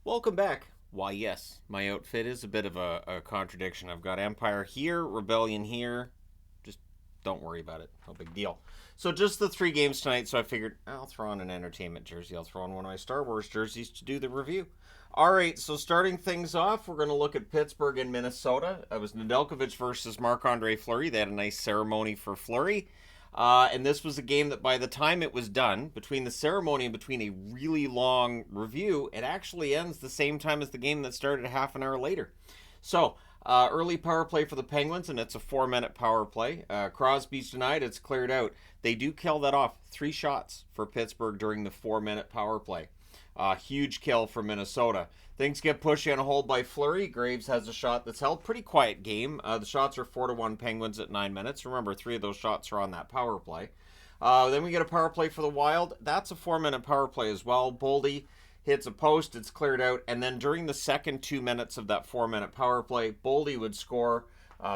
Welcome back. Why, yes, my outfit is a bit of a contradiction. I've got Empire here, Rebellion here. Just don't worry about it. No big deal. So, just the three games tonight, so I figured I'll throw on an entertainment jersey. I'll throw on one of my Star Wars jerseys to do the review. All right, so starting things off, we're going to look at Pittsburgh and Minnesota. It was Nedeljkovic versus Marc-Andre Fleury. They had a nice ceremony for Fleury. And this was a game that by the time it was done, between the ceremony and between a really long review, it actually ends the same time as the game that started half an hour later. So, early power play for the Penguins, and it's a 4-minute power play. Crosby's denied, it's cleared out. They do kill that off. 3 shots for Pittsburgh during the 4-minute power play. Huge kill for Minnesota. Things get pushy on a hold by Fleury. Graves has a shot that's held. Pretty quiet game. The shots are 4-1 Penguins at 9 minutes. Remember, 3 of those shots are on that power play. Then we get a power play for the Wild. That's a 4-minute power play as well. Boldy hits a post. It's cleared out. And then during the second 2 minutes of that 4-minute power play, Boldy would score.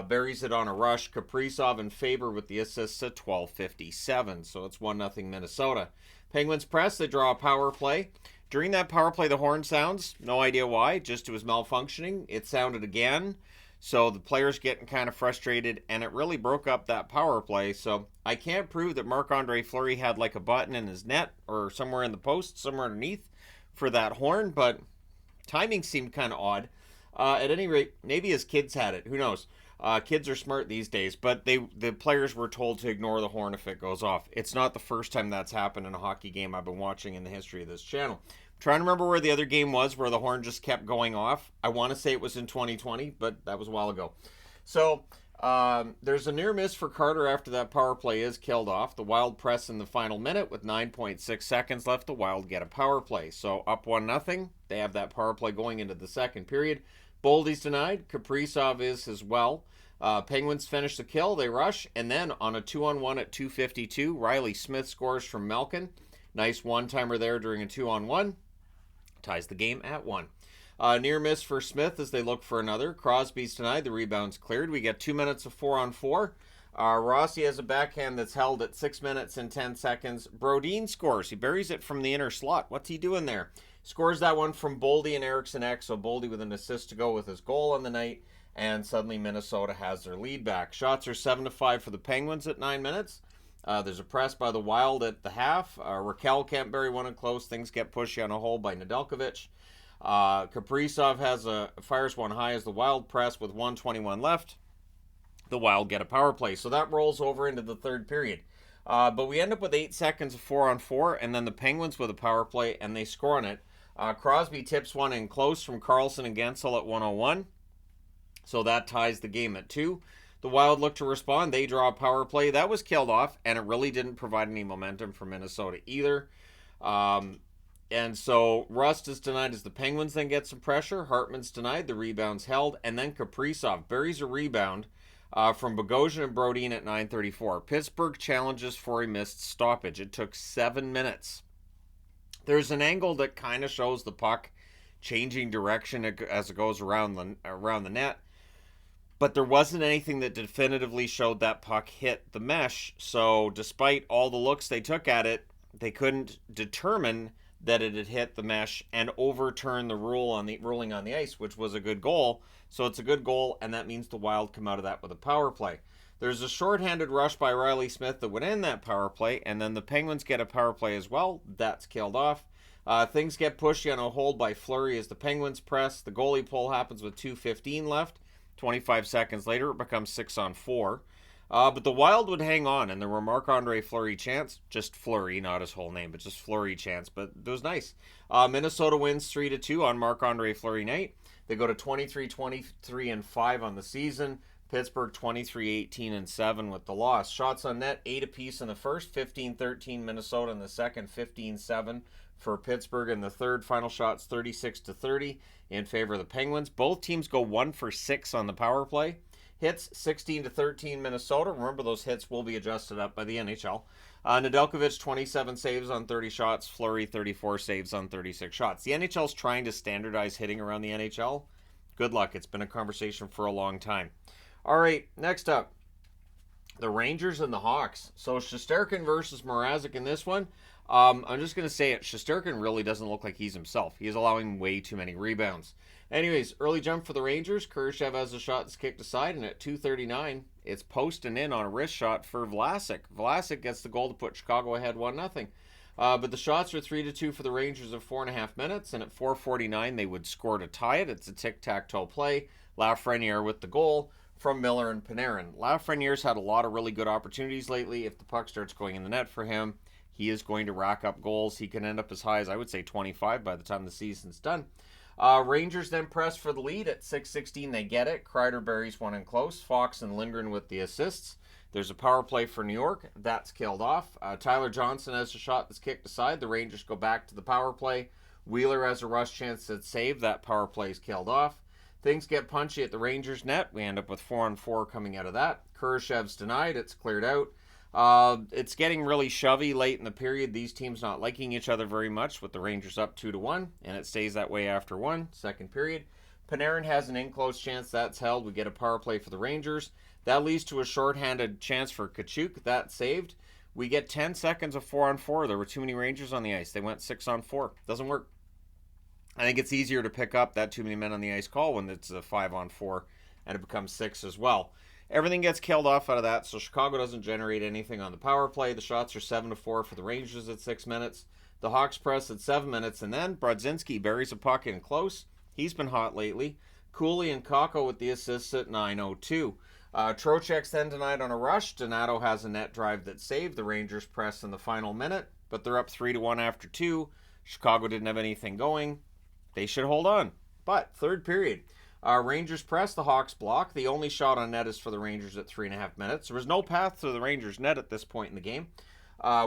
Buries it on a rush. Kaprizov and Faber with the assists at 12:57. So it's 1-0 Minnesota. Penguins press. They draw a power play. During that power play, the horn sounds. No idea why. Just it was malfunctioning. It sounded again. So the players getting kind of frustrated, and it really broke up that power play. So I can't prove that Marc-Andre Fleury had like a button in his net or somewhere in the post, somewhere underneath for that horn, but timing seemed kind of odd. At any rate, maybe his kids had it. Who knows? Kids are smart these days, but the players were told to ignore the horn if it goes off. It's not the first time that's happened in a hockey game I've been watching in the history of this channel. Trying to remember where the other game was where the horn just kept going off. I want to say it was in 2020, but that was a while ago. So there's a near miss for Carter after that power play is killed off. The Wild press in the final minute with 9.6 seconds left. The Wild get a power play. So up 1-0. They have that power play going into the second period. Boldy's denied. Kaprizov is as well. Penguins finish the kill. They rush. And then on a 2-on-1 at 2:52, Riley Smith scores from Malkin. Nice one-timer there during a 2-on-1. Ties the game at 1. Near miss for Smith as they look for another. Crosby's denied. The rebound's cleared. We get 2 minutes of 4-on-4. Rossi has a backhand that's held at 6 minutes and 10 seconds. Brodin scores. He buries it from the inner slot. What's he doing there? Scores that one from Boldy and Eriksson Ek. So Boldy with an assist to go with his goal on the night. And suddenly Minnesota has their lead back. Shots are 7-5 for the Penguins at 9 minutes. There's a press by the Wild at the half. Raquel can't bury one in close. Things get pushy on a hole by Nedeljkovic. Kaprizov fires one high as the Wild press with 1:21 left. The Wild get a power play. So that rolls over into the third period. But we end up with 8 seconds of 4-on-4, and then the Penguins with a power play, and they score on it. Crosby tips one in close from Carlson and Gensel at 1:01. So that ties the game at 2. The Wild look to respond. They draw a power play. That was killed off, and it really didn't provide any momentum for Minnesota either. And so Rust is denied as the Penguins then get some pressure. Hartman's denied. The rebound's held. And then Kaprizov buries a rebound from Bogosian and Brodin at 9:34. Pittsburgh challenges for a missed stoppage. It took 7 minutes. There's an angle that kind of shows the puck changing direction as it goes around the net. But there wasn't anything that definitively showed that puck hit the mesh. So despite all the looks they took at it, they couldn't determine that it had hit the mesh and overturn the ruling on the ice, which was a good goal. So it's a good goal, and that means the Wild come out of that with a power play. There's a shorthanded rush by Riley Smith that would end that power play, and then the Penguins get a power play as well. That's killed off. Things get pushy on a hold by Fleury as the Penguins press. The goalie pull happens with 2:15 left. 25 seconds later, it becomes 6-on-4. But the Wild would hang on, and there were Marc-Andre Fleury chants. Just Fleury, not his whole name, but just Fleury chants. But it was nice. Minnesota wins 3-2 on Marc-Andre Fleury night. They go to 23-23-5 on the season. Pittsburgh 23-18-7 with the loss. Shots on net, 8 apiece in the first. 15-13 Minnesota in the second. 15-7 for Pittsburgh in the third. Final shots 36-30 in favor of the Penguins. Both teams go 1 for 6 on the power play. Hits 16-13 Minnesota. Remember, those hits will be adjusted up by the NHL. Nedeljkovic 27 saves on 30 shots. Fleury 34 saves on 36 shots. The NHL's trying to standardize hitting around the NHL. Good luck. It's been a conversation for a long time. All right, next up, the Rangers and the Hawks. So Shesterkin versus Mrazek in this one. I'm just going to say it. Shesterkin really doesn't look like he's himself. He's allowing way too many rebounds. Anyways, early jump for the Rangers. Kurashev has a shot that's kicked aside, and at 2:39, it's posting in on a wrist shot for Vlasic. Vlasic gets the goal to put Chicago ahead 1-0. But the shots are 3-2 for the Rangers of 4.5 minutes, and at 4:49, they would score to tie it. It's a tic-tac-toe play. Lafreniere with the goal from Miller and Panarin. Lafreniere's had a lot of really good opportunities lately. If the puck starts going in the net for him, he is going to rack up goals. He can end up as high as, I would say, 25 by the time the season's done. Rangers then press for the lead at 6:16. They get it. Kreider buries one in close. Fox and Lindgren with the assists. There's a power play for New York. That's killed off. Tyler Johnson has a shot that's kicked aside. The Rangers go back to the power play. Wheeler has a rush chance that's saved. That power play is killed off. Things get punchy at the Rangers net. We end up with 4-on-4 coming out of that. Kurashev's denied. It's cleared out. It's getting really shovey late in the period. These teams not liking each other very much, with the Rangers up 2-1, and it stays that way after second period. Panarin has an in-close chance. That's held. We get a power play for the Rangers. That leads to a shorthanded chance for Kachuk. That's saved. We get 10 seconds of 4-on-4. There were too many Rangers on the ice. They went 6-on-4. Doesn't work. I think it's easier to pick up that too many men on the ice call when it's a 5-on-4 and it becomes 6 as well. Everything gets killed off out of that, so Chicago doesn't generate anything on the power play. The shots are 7-4 for the Rangers at 6 minutes. The Hawks press at 7 minutes, and then Brodzinski buries a puck in close. He's been hot lately. Cooley and Kakko with the assists at 9:02. Trocheck's then denied on a rush. Donato has a net drive that's saved. The Rangers press in the final minute, but they're up 3-1 after 2. Chicago didn't have anything going. They should hold on. But third period, Rangers press, the Hawks block. The only shot on net is for the Rangers at 3.5 minutes. There was no path to the Rangers net at this point in the game.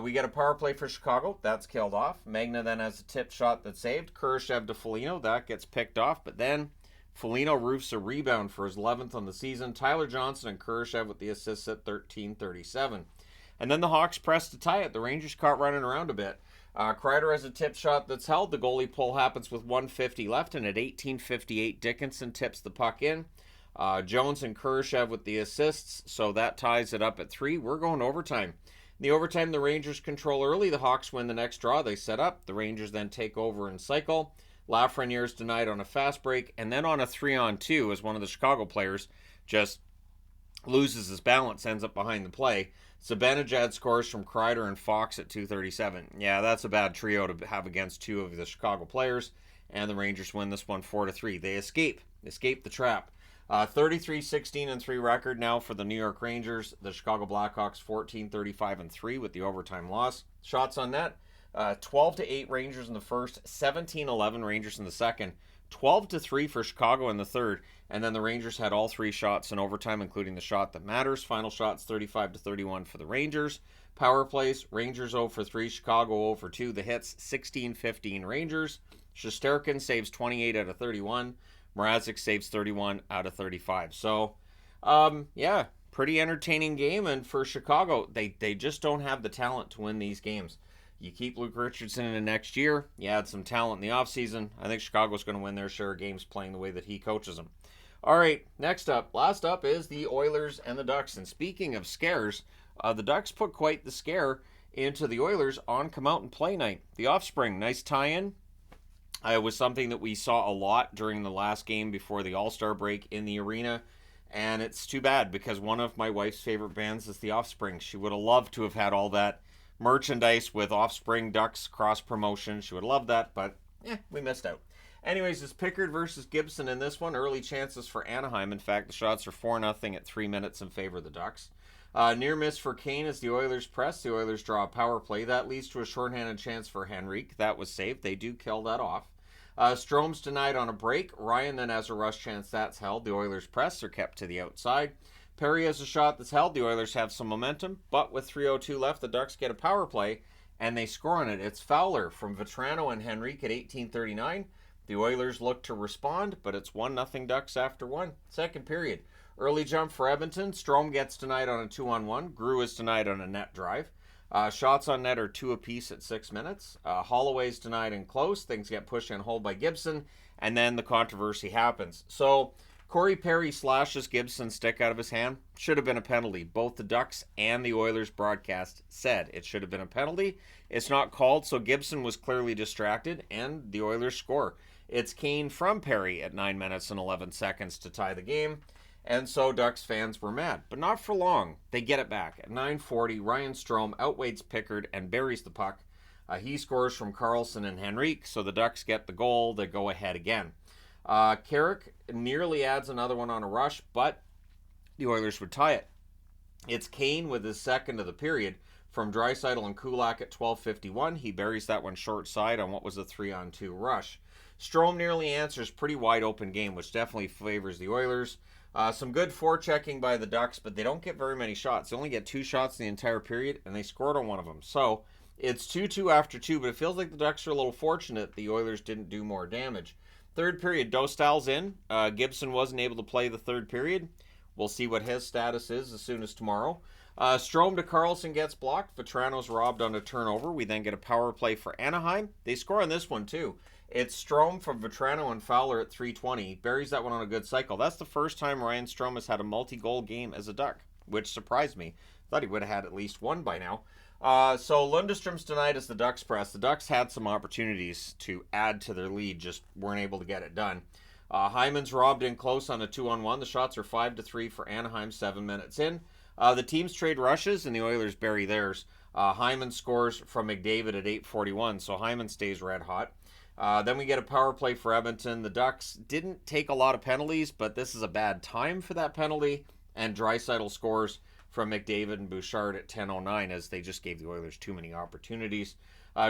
We get a power play for Chicago. That's killed off. Magna then has a tip shot that's saved. Kurashev to Foligno. That gets picked off. But then Foligno roofs a rebound for his 11th on the season. Tyler Johnson and Kurashev with the assists at 13:37. And then the Hawks press to tie it. The Rangers caught running around a bit. Kreider has a tip shot that's held. The goalie pull happens with 1:50 left, and at 18:58, Dickinson tips the puck in. Jones and Kurashev with the assists, so that ties it up at 3. We're going overtime. In the overtime, the Rangers control early. The Hawks win the next draw. They set up. The Rangers then take over and cycle. Lafreniere's denied on a fast break, and then on a 3-on-2 as one of the Chicago players just loses his balance, ends up behind the play. Zibanejad scores from Kreider and Fox at 2:37. Yeah, that's a bad trio to have against two of the Chicago players, and the Rangers win this one 4-3. They escape the trap. 33-16-3 record now for the New York Rangers. The Chicago Blackhawks 14-35-3 with the overtime loss. Shots on net, 12-8 Rangers in the first, 17-11 Rangers in the second, 12-3 for Chicago in the third, and then the Rangers had all 3 shots in overtime, including the shot that matters. Final shots 35-31 for the Rangers. Power plays, Rangers 0 for 3, Chicago 0 for 2. The hits 16-15 Rangers. Shesterkin saves 28 out of 31. Mrazek saves 31 out of 35. So, yeah, pretty entertaining game. And for Chicago, they just don't have the talent to win these games. You keep Luke Richardson into next year. You add some talent in the offseason. I think Chicago's going to win their share of games playing the way that he coaches them. All right, last up is the Oilers and the Ducks. And speaking of scares, the Ducks put quite the scare into the Oilers on come out and play night. The Offspring, nice tie-in. It was something that we saw a lot during the last game before the All-Star break in the arena. And it's too bad because one of my wife's favorite bands is the Offspring. She would have loved to have had all that merchandise with Offspring Ducks cross promotion. She would love that, but we missed out. Anyways, it's Pickard versus Gibson in this one. Early chances for Anaheim. In fact, the shots are 4-0 at 3 minutes in favor of the Ducks. Near miss for Kane as the Oilers press. The Oilers draw a power play. That leads to a shorthanded chance for Henrique. That was saved. They do kill that off. Strome's denied on a break. Ryan then has a rush chance. That's held. The Oilers press. They're kept to the outside. Perry has a shot that's held. The Oilers have some momentum, but with 3:02 left, the Ducks get a power play, and they score on it. It's Fowler from Vetrano and Henrique at 18:39. The Oilers look to respond, but it's 1-0 Ducks after 1. Second period. Early jump for Edmonton. Strome gets denied on a 2-on-1. Grew is denied on a net drive. Shots on net are 2 apiece at 6 minutes. Holloway's denied in close. Things get pushed and hold by Gibson, and then the controversy happens. So Corey Perry slashes Gibson's stick out of his hand. Should have been a penalty. Both the Ducks and the Oilers broadcast said it should have been a penalty. It's not called, so Gibson was clearly distracted, and the Oilers score. It's Kane from Perry at 9 minutes and 11 seconds to tie the game. And so Ducks fans were mad, but not for long. They get it back. At 9:40, Ryan Strome outweights Pickard and buries the puck. He scores from Carlson and Henrique, so the Ducks get the goal. They go ahead again. Carrick nearly adds another one on a rush, but the Oilers would tie it. It's Kane with his second of the period from Draisaitl and Kulak at 12:51. He buries that one short side on what was a 3-on-2 rush. Strome nearly answers, pretty wide open game, which definitely favors the Oilers. Some good forechecking by the Ducks, but they don't get very many shots. They only get 2 shots in the entire period, and they scored on one of them. So it's 2-2 after 2, but it feels like the Ducks are a little fortunate the Oilers didn't do more damage. Third period, Dostal's in. Gibson wasn't able to play the third period. We'll see what his status is as soon as tomorrow. Strome to Carlson gets blocked. Vetrano's robbed on a turnover. We then get a power play for Anaheim. They score on this one, too. It's Strome from Vetrano and Fowler at 3:20. Buries that one on a good cycle. That's the first time Ryan Strome has had a multi-goal game as a Duck, which surprised me. Thought he would have had at least one by now. So Lundstrom's denied as the Ducks press. The Ducks had some opportunities to add to their lead, just weren't able to get it done. Hyman's robbed in close on a 2-on-1. The shots are 5-3 for Anaheim 7 minutes in. The teams trade rushes, and the Oilers bury theirs. Hyman scores from McDavid at 8:41, so Hyman stays red hot. Then we get a power play for Edmonton. The Ducks didn't take a lot of penalties, but this is a bad time for that penalty. And Draisaitl scores from McDavid and Bouchard at 10:09 as they just gave the Oilers too many opportunities.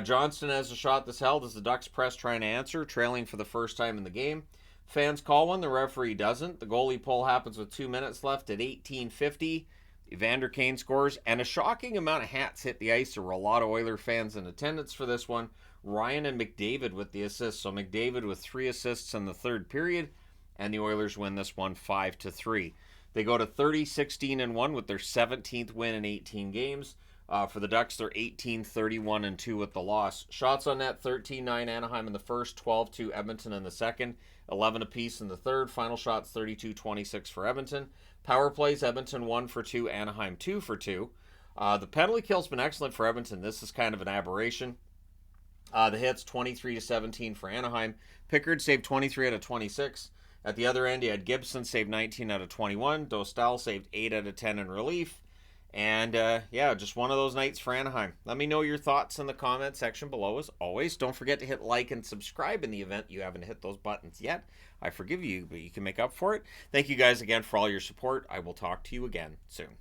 Johnston has a shot that's held as the Ducks press trying to answer, trailing for the first time in the game. Fans call one, the referee doesn't. The goalie pull happens with 2 minutes left at 18:50. Evander Kane scores, and a shocking amount of hats hit the ice. There were a lot of Oiler fans in attendance for this one. Ryan and McDavid with the assists. So McDavid with 3 assists in the third period, and the Oilers win this one 5-3. They go to 30-16-1 with their 17th win in 18 games. For the Ducks, they're 18-31-2 with the loss. Shots on net, 13-9 Anaheim in the first, 12-2 Edmonton in the second, 11 apiece in the third. Final shots, 32-26 for Edmonton. Power plays, Edmonton 1 for 2, Anaheim 2 for 2. The penalty kill's been excellent for Edmonton. This is kind of an aberration. The hits, 23-17 for Anaheim. Pickard saved 23 out of 26. At the other end, you had Gibson saved 19 out of 21. Dostal saved 8 out of 10 in relief. And, just one of those nights for Anaheim. Let me know your thoughts in the comment section below. As always, don't forget to hit like and subscribe in the event you haven't hit those buttons yet. I forgive you, but you can make up for it. Thank you guys again for all your support. I will talk to you again soon.